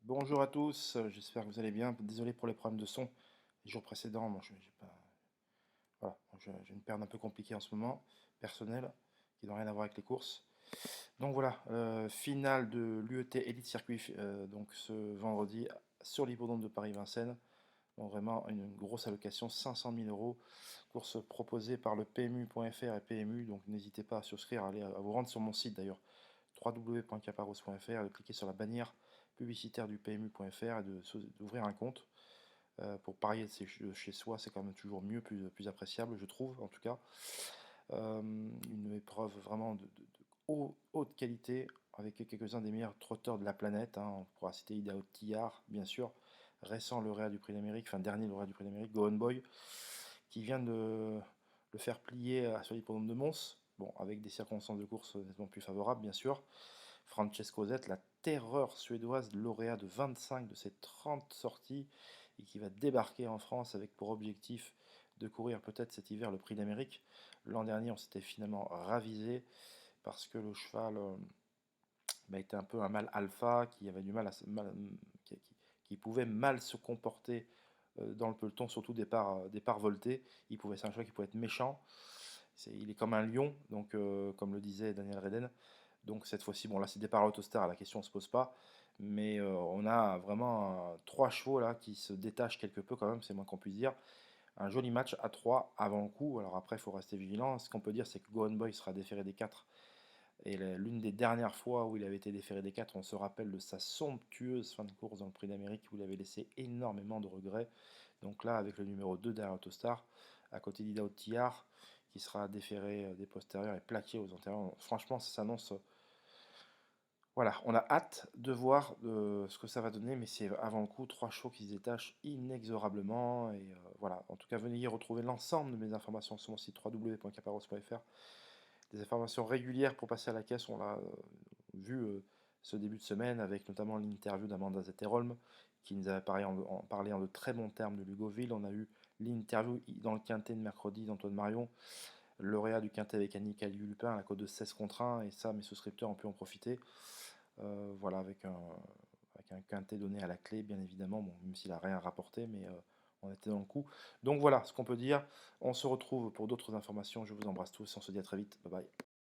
Bonjour à tous, j'espère que vous allez bien. Désolé pour les problèmes de son. Les jours précédents, moi, j'ai pas... voilà, j'ai une période un peu compliquée en ce moment, personnelle, qui n'a rien à voir avec les courses. Donc voilà, finale de l'UET Elite Circuit, donc ce vendredi sur l'hippodrome de Paris-Vincennes. Donc vraiment une grosse allocation, 500 000 euros. Course proposée par le PMU.fr et PMU, donc n'hésitez pas à souscrire, à vous rendre sur mon site d'ailleurs, www.caparos.fr, et de cliquer sur la bannière publicitaire du PMU.fr et d'ouvrir un compte. Pour parier de chez soi, c'est quand même toujours mieux, plus appréciable, je trouve, en tout cas. Une épreuve vraiment de haute qualité, avec quelques-uns des meilleurs trotteurs de la planète, hein. On pourra citer Idaho Tillard, bien sûr, récent lauréat du Prix d'Amérique, enfin dernier lauréat du Prix d'Amérique, Go On Boy, qui vient de le faire plier sur l'hippodrome de Mons, bon, avec des circonstances de course nettement plus favorables, bien sûr. Francesco Zet, la terreur suédoise, lauréat de 25 de ses 30 sorties, et qui va débarquer en France avec pour objectif de courir peut-être cet hiver le Prix d'Amérique. L'an dernier, on s'était finalement ravisé parce que le cheval était un peu un mâle alpha qui avait du mal à qui pouvait mal se comporter dans le peloton, surtout départ volté. C'est un cheval qui pouvait être méchant. Il est comme un lion, donc comme le disait Daniel Reden. Donc cette fois-ci, bon là c'est départ à l'autostar, la question ne se pose pas. Mais on a vraiment trois chevaux là qui se détachent quelque peu quand même, c'est moins qu'on puisse dire. Un joli match à 3 avant le coup. Alors après, il faut rester vigilant. Ce qu'on peut dire, c'est que Gohan Boy sera déféré des 4. Et l'une des dernières fois où il avait été déféré des 4, on se rappelle de sa somptueuse fin de course dans le Prix d'Amérique où il avait laissé énormément de regrets. Donc là, avec le numéro 2 derrière Autostar, à côté d'Idaho Tillard, qui sera déféré des postérieurs et plaqué aux antérieurs. Franchement, ça s'annonce. Voilà, on a hâte de voir ce que ça va donner, mais c'est avant le coup trois chevaux qui se détachent inexorablement. Et voilà, en tout cas, venez y retrouver l'ensemble de mes informations sur mon site www.caparos.fr. Des informations régulières pour passer à la caisse. On l'a vu ce début de semaine avec notamment l'interview d'Amanda Zetterholm qui nous avait parlé en de très bons termes de Lugoville. On a eu l'interview dans le Quintet de mercredi d'Antoine Marion, lauréat du Quintet avec Annie Caliu-Lupin à la cote de 16 contre 1. Et ça, mes souscripteurs ont pu en profiter. Voilà, avec un quintet donné à la clé, bien évidemment, bon, même s'il n'a rien rapporté, mais on était dans le coup. Donc voilà ce qu'on peut dire. On se retrouve pour d'autres informations. Je vous embrasse tous. On se dit à très vite. Bye bye.